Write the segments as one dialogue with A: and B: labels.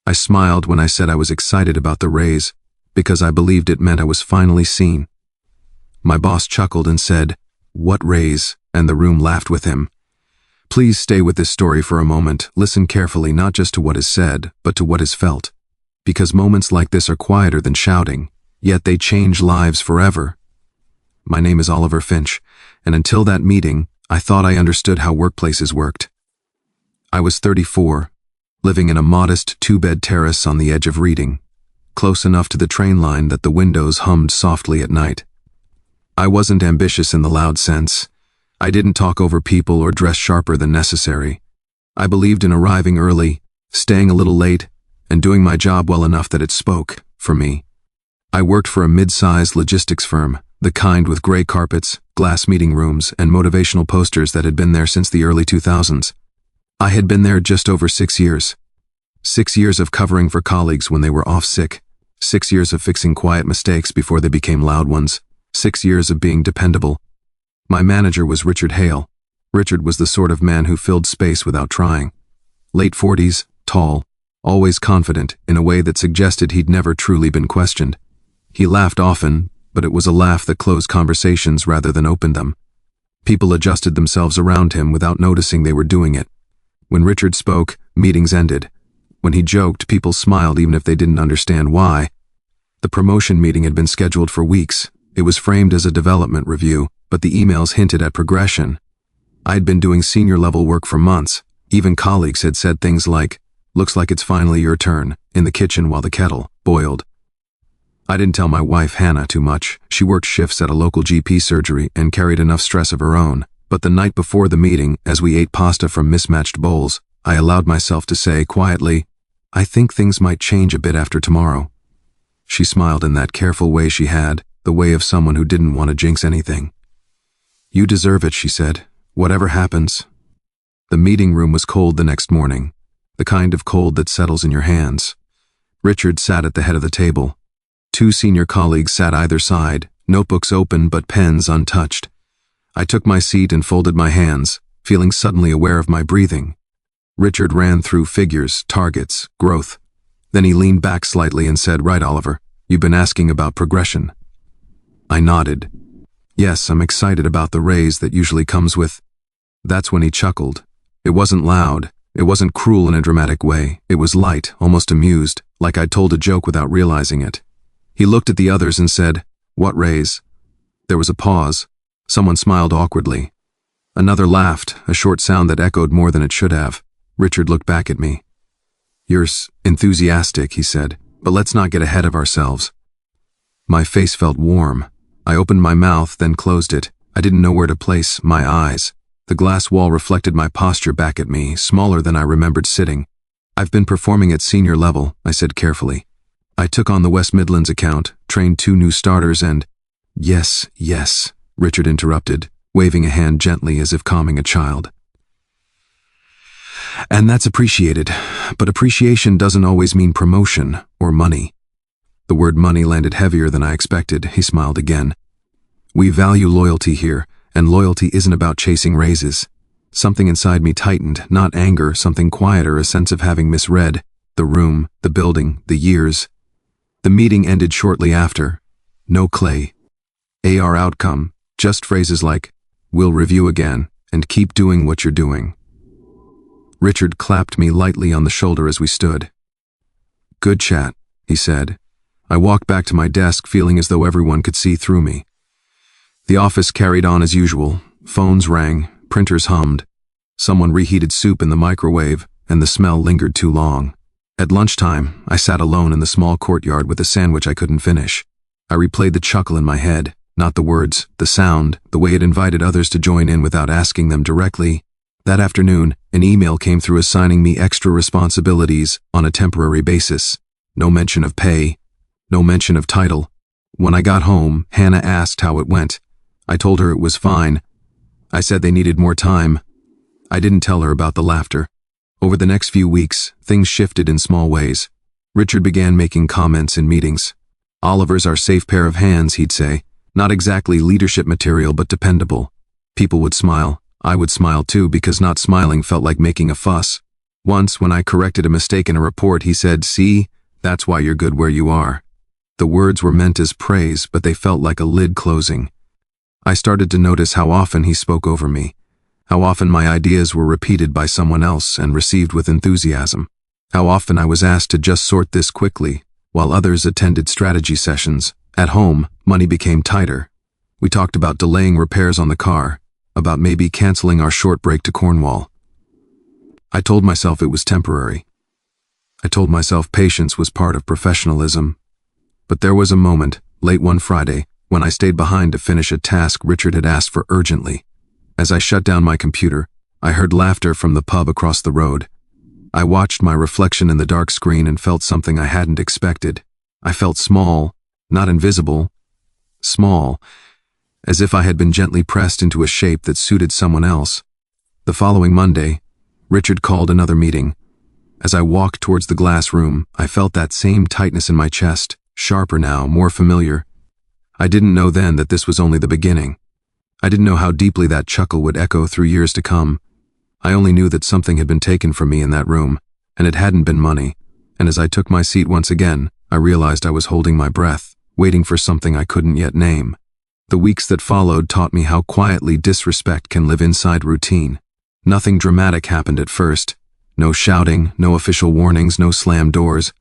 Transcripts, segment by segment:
A: I smiled when I said I was excited about the raise, because I believed it meant I was finally seen. My boss chuckled and said, "What raise?" and the room laughed with him. Please stay with this story for a moment. Listen carefully, not just to what is said, but to what is felt. Because moments like this are quieter than shouting, yet they change lives forever. My name is Oliver Finch, and until that meeting, I thought I understood how workplaces worked. I was 34, living in a modest two-bed terrace on the edge of Reading, close enough to the train line that the windows hummed softly at night. I wasn't ambitious in the loud sense. I didn't talk over people or dress sharper than necessary. I believed in arriving early, staying a little late, and doing my job well enough that it spoke for me. I worked for a mid-sized logistics firm, the kind with gray carpets, glass meeting rooms, and motivational posters that had been there since the early 2000s. I had been there just over 6 years. 6 years of covering for colleagues when they were off sick. 6 years of fixing quiet mistakes before they became loud ones. 6 years of being dependable. My manager was Richard Hale. Richard was the sort of man who filled space without trying. Late 40s, tall, always confident in a way that suggested he'd never truly been questioned. He laughed often, but it was a laugh that closed conversations rather than opened them. People adjusted themselves around him without noticing they were doing it. When Richard spoke, meetings ended. When he joked, people smiled even if they didn't understand why. The promotion meeting had been scheduled for weeks. It was framed as a development review, but the emails hinted at progression. I'd been doing senior-level work for months. Even colleagues had said things like, "Looks like it's finally your turn," in the kitchen while the kettle boiled. I didn't tell my wife, Hannah, too much. She worked shifts at a local GP surgery and carried enough stress of her own. But the night before the meeting, as we ate pasta from mismatched bowls, I allowed myself to say quietly, "I think things might change a bit after tomorrow." She smiled in that careful way she had, the way of someone who didn't want to jinx anything. "You deserve it," she said. "Whatever happens." The meeting room was cold the next morning, the kind of cold that settles in your hands. Richard sat at the head of the table. 2 senior colleagues sat either side, notebooks open but pens untouched. I took my seat and folded my hands, feeling suddenly aware of my breathing. Richard ran through figures, targets, growth. Then he leaned back slightly and said, "Right, Oliver, you've been asking about progression." I nodded. "Yes, I'm excited about the raise that usually comes with..." That's when he chuckled. It wasn't loud. It wasn't cruel in a dramatic way. It was light, almost amused, like I'd told a joke without realizing it. He looked at the others and said, "What raise?" There was a pause. Someone smiled awkwardly. Another laughed, a short sound that echoed more than it should have. Richard looked back at me. "You're enthusiastic," he said, "but let's not get ahead of ourselves." My face felt warm. I opened my mouth, then closed it. I didn't know where to place my eyes. The glass wall reflected my posture back at me, smaller than I remembered sitting. "I've been performing at senior level," I said carefully. "I took on the West Midlands account, trained 2 new starters and..." Yes, Richard interrupted, waving a hand gently as if calming a child. "And that's appreciated, but appreciation doesn't always mean promotion or money." The word money landed heavier than I expected. He smiled again. "We value loyalty here, and loyalty isn't about chasing raises." Something inside me tightened, not anger, something quieter, a sense of having misread. The room, the building, the years. The meeting ended shortly after. No clay. AR outcome, just phrases like, "We'll review again," and "Keep doing what you're doing." Richard clapped me lightly on the shoulder as we stood. "Good chat," he said. I walked back to my desk feeling as though everyone could see through me. The office carried on as usual. Phones rang, printers hummed. Someone reheated soup in the microwave, and the smell lingered too long. At lunchtime, I sat alone in the small courtyard with a sandwich I couldn't finish. I replayed the chuckle in my head, not the words, the sound, the way it invited others to join in without asking them directly. That afternoon, an email came through assigning me extra responsibilities on a temporary basis. No mention of pay, no mention of title. When I got home, Hannah asked how it went. I told her it was fine. I said they needed more time. I didn't tell her about the laughter. Over the next few weeks, things shifted in small ways. Richard began making comments in meetings. "Oliver's our safe pair of hands," he'd say. Not exactly leadership material, but dependable. People would smile. I would smile too, because not smiling felt like making a fuss. Once, when I corrected a mistake in a report, he said, "See, that's why you're good where you are." The words were meant as praise, but they felt like a lid closing. I started to notice how often he spoke over me, how often my ideas were repeated by someone else and received with enthusiasm, how often I was asked to just sort this quickly, while others attended strategy sessions. At home, money became tighter. We talked about delaying repairs on the car, about maybe canceling our short break to Cornwall. I told myself it was temporary. I told myself patience was part of professionalism. But there was a moment, late one Friday, when I stayed behind to finish a task Richard had asked for urgently. As I shut down my computer, I heard laughter from the pub across the road. I watched my reflection in the dark screen and felt something I hadn't expected. I felt small, not invisible, small, as if I had been gently pressed into a shape that suited someone else. The following Monday, Richard called another meeting. As I walked towards the glass room, I felt that same tightness in my chest, sharper now, more familiar. I didn't know then that this was only the beginning. I didn't know how deeply that chuckle would echo through years to come. I only knew that something had been taken from me in that room, and it hadn't been money. And as I took my seat once again, I realized I was holding my breath, waiting for something I couldn't yet name. The weeks that followed taught me how quietly disrespect can live inside routine. Nothing dramatic happened at first. No shouting, no official warnings, no slammed doors.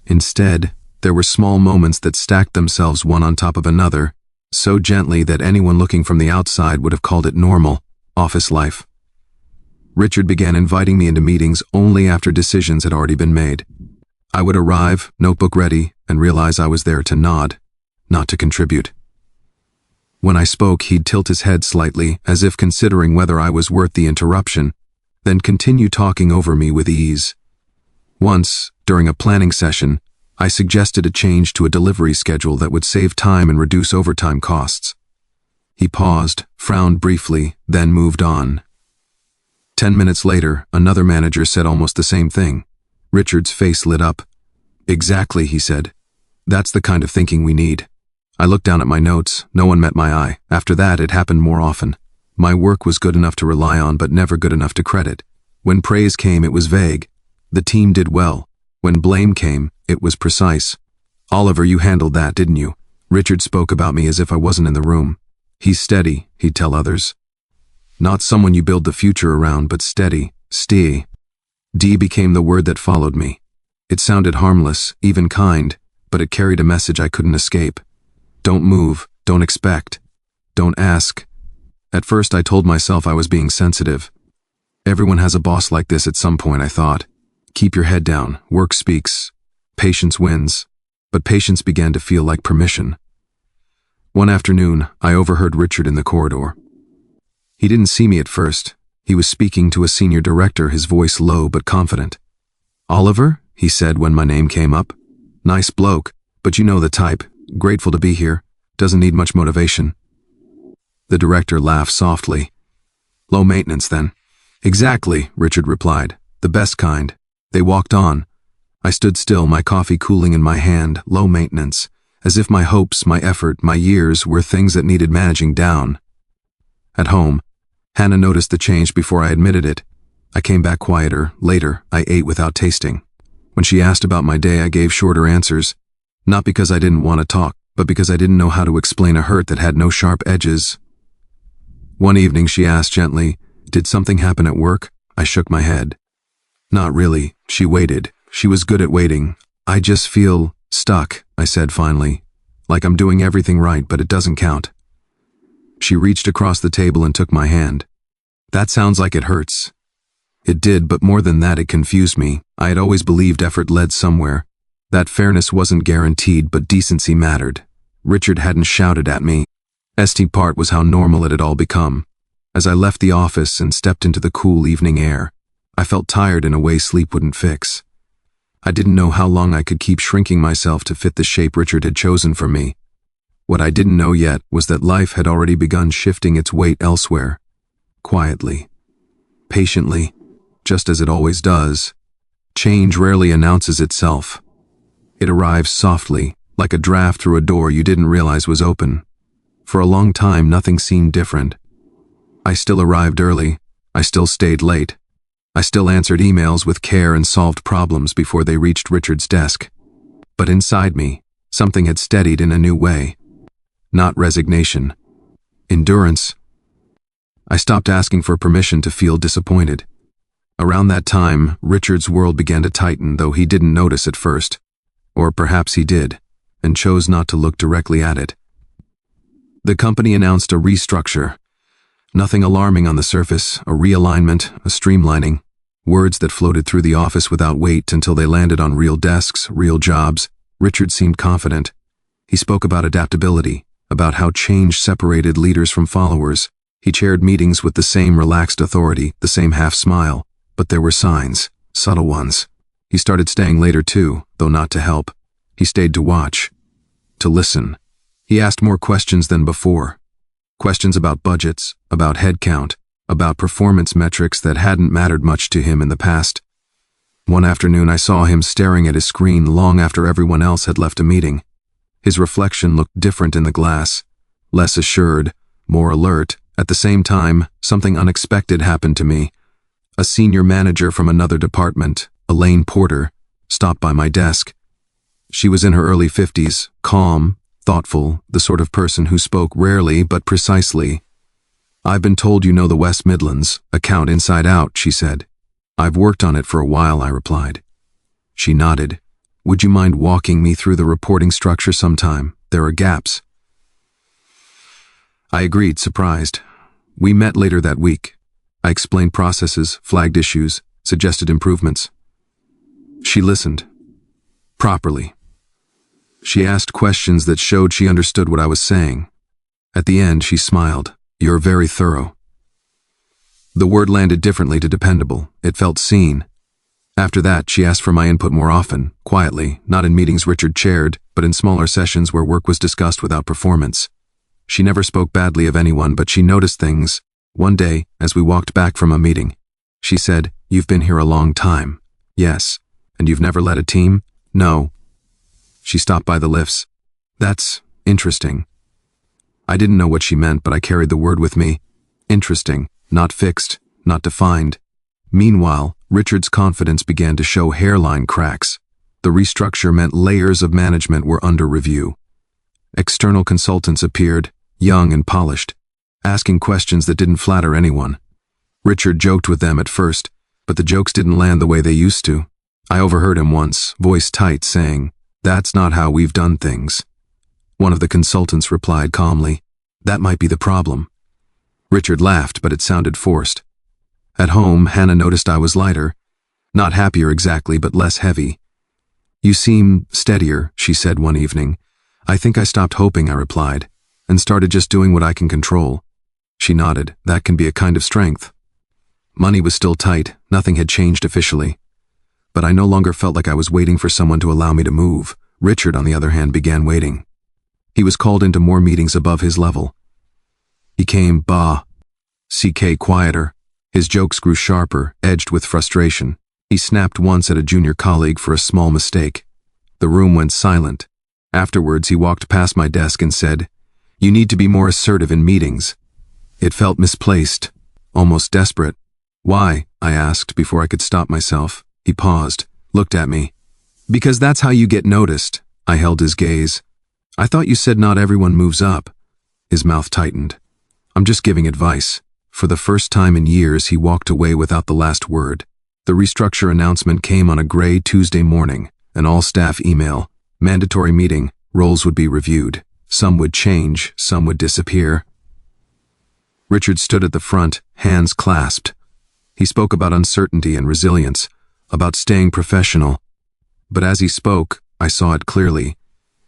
A: Instead, there were small moments that stacked themselves one on top of another, so gently that anyone looking from the outside would have called it normal, office life. Richard began inviting me into meetings only after decisions had already been made. I would arrive, notebook ready, and realize I was there to nod, not to contribute. When I spoke, he'd tilt his head slightly, as if considering whether I was worth the interruption, then continue talking over me with ease. Once, during a planning session, I suggested a change to a delivery schedule that would save time and reduce overtime costs. He paused, frowned briefly, then moved on. 10 minutes later, another manager said almost the same thing. Richard's face lit up. "Exactly," he said. "That's the kind of thinking we need." I looked down at my notes. No one met my eye. After that, it happened more often. My work was good enough to rely on, but never good enough to credit. When praise came, it was vague. The team did well. When blame came, it was precise. "Oliver, you handled that, didn't you?" Richard spoke about me as if I wasn't in the room. "He's steady," he'd tell others. "Not someone you build the future around, but steady, steady." D became the word that followed me. It sounded harmless, even kind, but it carried a message I couldn't escape. Don't move, don't expect, don't ask. At first I told myself I was being sensitive. Everyone has a boss like this at some point, I thought. Keep your head down, work speaks, patience wins. But patience began to feel like permission. One afternoon, I overheard Richard in the corridor. He didn't see me at first. He was speaking to a senior director, his voice low but confident. "Oliver," he said when my name came up. "Nice bloke, but you know the type. Grateful to be here. Doesn't need much motivation." The director laughed softly. "Low maintenance, then." "Exactly," Richard replied. "The best kind." They walked on. I stood still, my coffee cooling in my hand, low maintenance, as if my hopes, my effort, my years were things that needed managing down. At home, Hannah noticed the change before I admitted it. I came back quieter. Later, I ate without tasting. When she asked about my day, I gave shorter answers. Not because I didn't want to talk, but because I didn't know how to explain a hurt that had no sharp edges. One evening she asked gently, "Did something happen at work?" I shook my head. "Not really." She waited. She was good at waiting. "I just feel stuck," I said finally. "Like I'm doing everything right, but it doesn't count." She reached across the table and took my hand. "That sounds like it hurts." It did, but more than that, it confused me. I had always believed effort led somewhere. That fairness wasn't guaranteed, but decency mattered. Richard hadn't shouted at me. St. part was how normal it had all become. As I left the office and stepped into the cool evening air, I felt tired in a way sleep wouldn't fix. I didn't know how long I could keep shrinking myself to fit the shape Richard had chosen for me. What I didn't know yet was that life had already begun shifting its weight elsewhere. Quietly. Patiently. Just as it always does. Change rarely announces itself. It arrives softly, like a draft through a door you didn't realize was open. For a long time, nothing seemed different. I still arrived early. I still stayed late. I still answered emails with care and solved problems before they reached Richard's desk. But inside me, something had steadied in a new way. Not resignation. Endurance. I stopped asking for permission to feel disappointed. Around that time, Richard's world began to tighten, though he didn't notice at first. Or perhaps he did, and chose not to look directly at it. The company announced a restructure. Nothing alarming on the surface, a realignment, a streamlining. Words that floated through the office without weight until they landed on real desks, real jobs. Richard seemed confident. He spoke about adaptability, about how change separated leaders from followers. He chaired meetings with the same relaxed authority, the same half smile. But there were signs, subtle ones. He started staying later too, though not to help. He stayed to watch, to listen. He asked more questions than before. Questions about budgets, about headcount, about performance metrics that hadn't mattered much to him in the past. One afternoon I saw him staring at his screen long after everyone else had left a meeting. His reflection looked different in the glass, less assured, more alert. At the same time, something unexpected happened to me. A senior manager from another department, Elaine Porter, stopped by my desk. She was in her early 50s, calm, thoughtful, the sort of person who spoke rarely but precisely. "I've been told you know the West Midlands, account inside out," she said. "I've worked on it for a while," I replied. She nodded. "Would you mind walking me through the reporting structure sometime? There are gaps." I agreed, surprised. We met later that week. I explained processes, flagged issues, suggested improvements. She listened. Properly. She asked questions that showed she understood what I was saying. At the end, she smiled. "You're very thorough." The word landed differently to dependable. It felt seen. After that, she asked for my input more often, quietly, not in meetings Richard chaired, but in smaller sessions where work was discussed without performance. She never spoke badly of anyone, but she noticed things. One day, as we walked back from a meeting, she said, "You've been here a long time." "Yes." "And you've never led a team?" "No." She stopped by the lifts. "That's interesting." I didn't know what she meant, but I carried the word with me. Interesting, not fixed, not defined. Meanwhile, Richard's confidence began to show hairline cracks. The restructure meant layers of management were under review. External consultants appeared, young and polished, asking questions that didn't flatter anyone. Richard joked with them at first, but the jokes didn't land the way they used to. I overheard him once, voice tight, saying, "That's not how we've done things." One of the consultants replied calmly, "That might be the problem." Richard laughed, but it sounded forced. At home, Hannah noticed I was lighter. Not happier exactly, but less heavy. "You seem steadier," she said one evening. "I think I stopped hoping," I replied, "and started just doing what I can control." She nodded. "That can be a kind of strength." Money was still tight. Nothing had changed officially. But I no longer felt like I was waiting for someone to allow me to move. Richard, on the other hand, began waiting. He was called into more meetings above his level. He came, CK quieter. His jokes grew sharper, edged with frustration. He snapped once at a junior colleague for a small mistake. The room went silent. Afterwards, he walked past my desk and said, "You need to be more assertive in meetings." It felt misplaced, almost desperate. "Why?" I asked before I could stop myself. He paused, looked at me. "Because that's how you get noticed." I held his gaze. "I thought you said not everyone moves up." His mouth tightened. "I'm just giving advice." For the first time in years, he walked away without the last word. The restructure announcement came on a gray Tuesday morning, an all-staff email. Mandatory meeting, roles would be reviewed. Some would change, some would disappear. Richard stood at the front, hands clasped. He spoke about uncertainty and resilience, about staying professional. But as he spoke, I saw it clearly.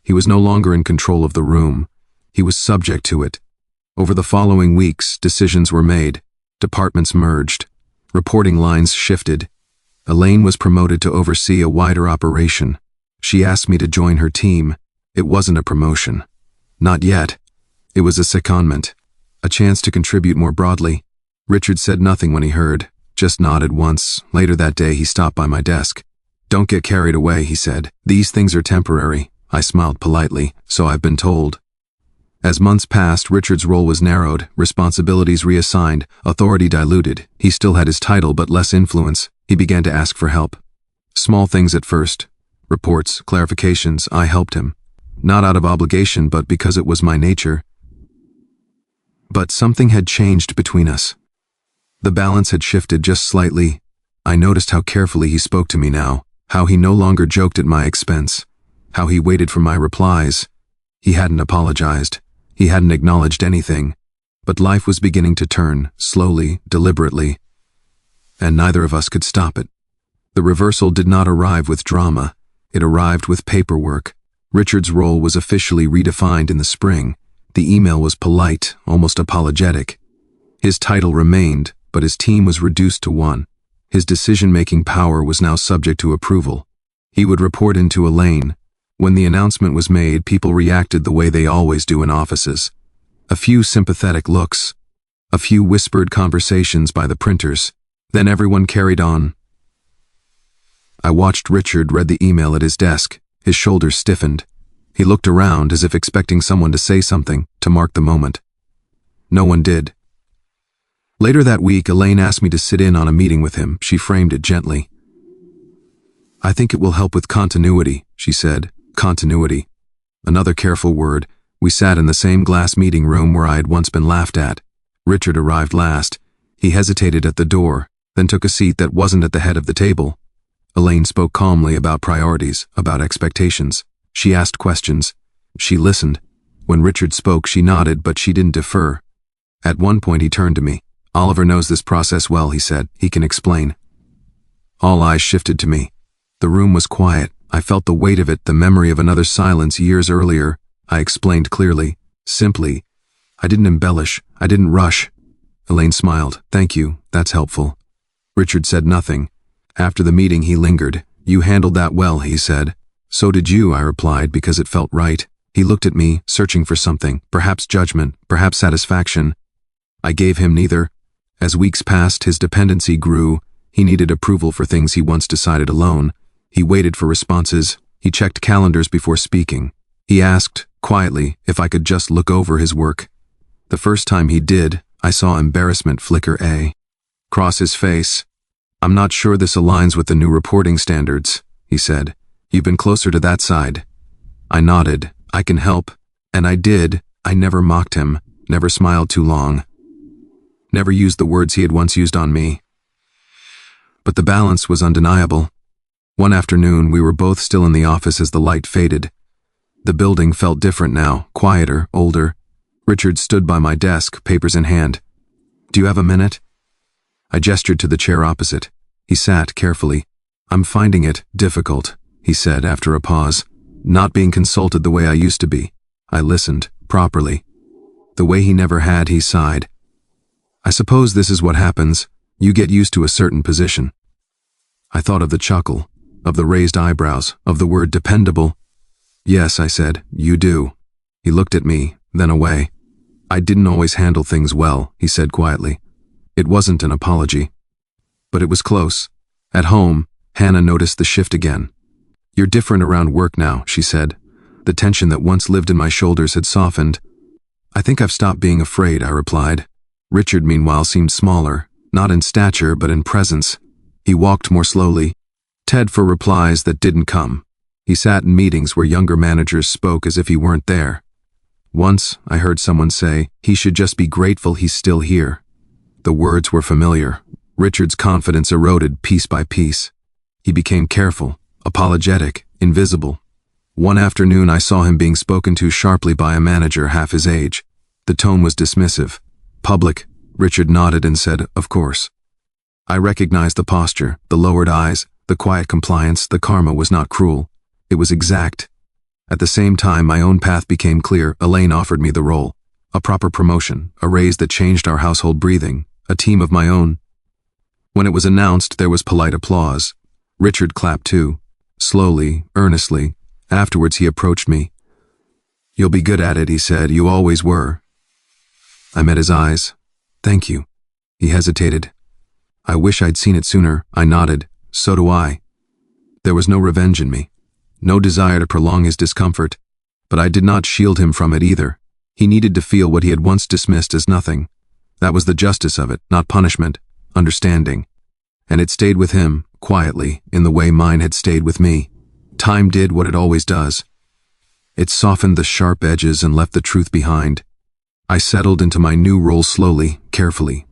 A: He was no longer in control of the room. He was subject to it. Over the following weeks, decisions were made. Departments merged. Reporting lines shifted. Elaine was promoted to oversee a wider operation. She asked me to join her team. It wasn't a promotion. Not yet. It was a secondment, a chance to contribute more broadly. Richard said nothing when he heard, just nodded once. Later that day, he stopped by my desk. "Don't get carried away," he said. "These things are temporary." I smiled politely. "So I've been told." As months passed, Richard's role was narrowed, responsibilities reassigned, authority diluted. He still had his title but less influence. He began to ask for help. Small things at first. Reports, clarifications, I helped him. Not out of obligation, but because it was my nature. But something had changed between us. The balance had shifted just slightly. I noticed how carefully he spoke to me now, how he no longer joked at my expense, how he waited for my replies. He hadn't apologized. He hadn't acknowledged anything. But life was beginning to turn, slowly, deliberately, and neither of us could stop it. The reversal did not arrive with drama. It arrived with paperwork. Richard's role was officially redefined in the spring. The email was polite, almost apologetic. His title remained, but his team was reduced to one. His decision-making power was now subject to approval. He would report into Elaine. When the announcement was made, people reacted the way they always do in offices. A few sympathetic looks. A few whispered conversations by the printers. Then everyone carried on. I watched Richard read the email at his desk. His shoulders stiffened. He looked around as if expecting someone to say something, to mark the moment. No one did. Later that week, Elaine asked me to sit in on a meeting with him. She framed it gently. I think it will help with continuity, she said. Continuity. Another careful word. We sat in the same glass meeting room where I had once been laughed at. Richard arrived last. He hesitated at the door, then took a seat that wasn't at the head of the table. Elaine spoke calmly about priorities, about expectations. She asked questions. She listened. When Richard spoke, she nodded, but she didn't defer. At one point, he turned to me. Oliver knows this process well, he said. He can explain. All eyes shifted to me. The room was quiet. I felt the weight of it, the memory of another silence years earlier. I explained clearly, simply. I didn't embellish. I didn't rush. Elaine smiled. Thank you. That's helpful. Richard said nothing. After the meeting, he lingered. You handled that well, he said. So did you, I replied, because it felt right. He looked at me, searching for something, perhaps judgment, perhaps satisfaction. I gave him neither. As weeks passed, his dependency grew. He needed approval for things he once decided alone. He waited for responses. He checked calendars before speaking. He asked, quietly, if I could just look over his work. The first time he did, I saw embarrassment flicker across his face. I'm not sure this aligns with the new reporting standards, he said. You've been closer to that side. I nodded. I can help. And I did. I never mocked him, never smiled too long, never used the words he had once used on me. But the balance was undeniable. One afternoon, we were both still in the office as the light faded. The building felt different now, quieter, older. Richard stood by my desk, papers in hand. Do you have a minute? I gestured to the chair opposite. He sat carefully. I'm finding it difficult, he said after a pause. Not being consulted the way I used to be. I listened, properly. The way he never had, he sighed. I suppose this is what happens. You get used to a certain position. I thought of the chuckle, of the raised eyebrows, of the word dependable. Yes, I said, you do. He looked at me, then away. I didn't always handle things well, he said quietly. It wasn't an apology. But it was close. At home, Hannah noticed the shift again. You're different around work now, she said. The tension that once lived in my shoulders had softened. I think I've stopped being afraid, I replied. Richard, meanwhile, seemed smaller, not in stature, but in presence. He walked more slowly. Ted for replies that didn't come. He sat in meetings where younger managers spoke as if he weren't there. Once, I heard someone say, he should just be grateful he's still here. The words were familiar. Richard's confidence eroded piece by piece. He became careful, apologetic, invisible. One afternoon, I saw him being spoken to sharply by a manager half his age. The tone was dismissive. Public. Richard nodded and said, of course. I recognized the posture, the lowered eyes, the quiet compliance. The karma was not cruel. It was exact. At the same time, my own path became clear. Elaine offered me the role. A proper promotion, a raise that changed our household breathing, a team of my own. When it was announced, there was polite applause. Richard clapped too. Slowly, earnestly. Afterwards, he approached me. You'll be good at it, he said. You always were. I met his eyes. Thank you. He hesitated. I wish I'd seen it sooner. I nodded. So do I. There was no revenge in me. No desire to prolong his discomfort. But I did not shield him from it either. He needed to feel what he had once dismissed as nothing. That was the justice of it, not punishment, understanding. And it stayed with him, quietly, in the way mine had stayed with me. Time did what it always does. It softened the sharp edges and left the truth behind. I settled into my new role slowly, carefully.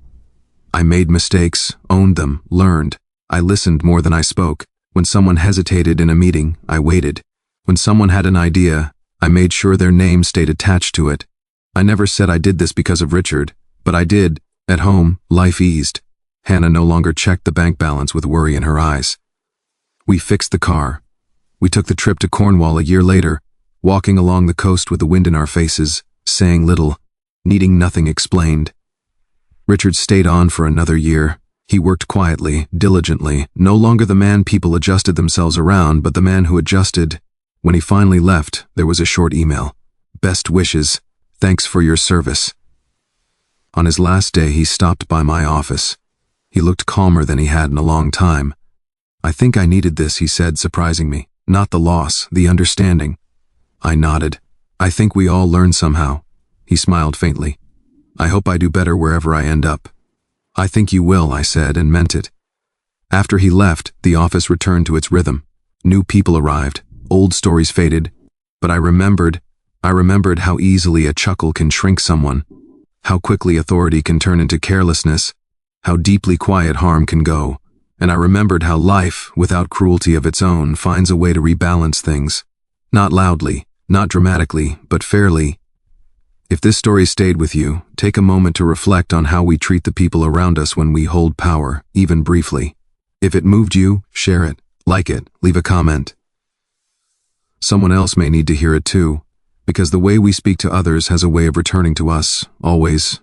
A: I made mistakes, owned them, learned. I listened more than I spoke. When someone hesitated in a meeting, I waited. When someone had an idea, I made sure their name stayed attached to it. I never said I did this because of Richard, but I did. At home, life eased. Hannah no longer checked the bank balance with worry in her eyes. We fixed the car. We took the trip to Cornwall a year later, walking along the coast with the wind in our faces, saying little, needing nothing explained. Richard stayed on for another year. He worked quietly, diligently, no longer the man people adjusted themselves around, but the man who adjusted. When he finally left, there was a short email. Best wishes. Thanks for your service. On his last day, he stopped by my office. He looked calmer than he had in a long time. I think I needed this, he said, surprising me. Not the loss, the understanding. I nodded. I think we all learn somehow. He smiled faintly. I hope I do better wherever I end up. I think you will, I said, and meant it. After he left, the office returned to its rhythm. New people arrived, old stories faded, but I remembered how easily a chuckle can shrink someone, how quickly authority can turn into carelessness, how deeply quiet harm can go, and I remembered how life, without cruelty of its own, finds a way to rebalance things. Not loudly, not dramatically, but fairly. If this story stayed with you, take a moment to reflect on how we treat the people around us when we hold power, even briefly. If it moved you, share it, like it, leave a comment. Someone else may need to hear it too, because the way we speak to others has a way of returning to us, always,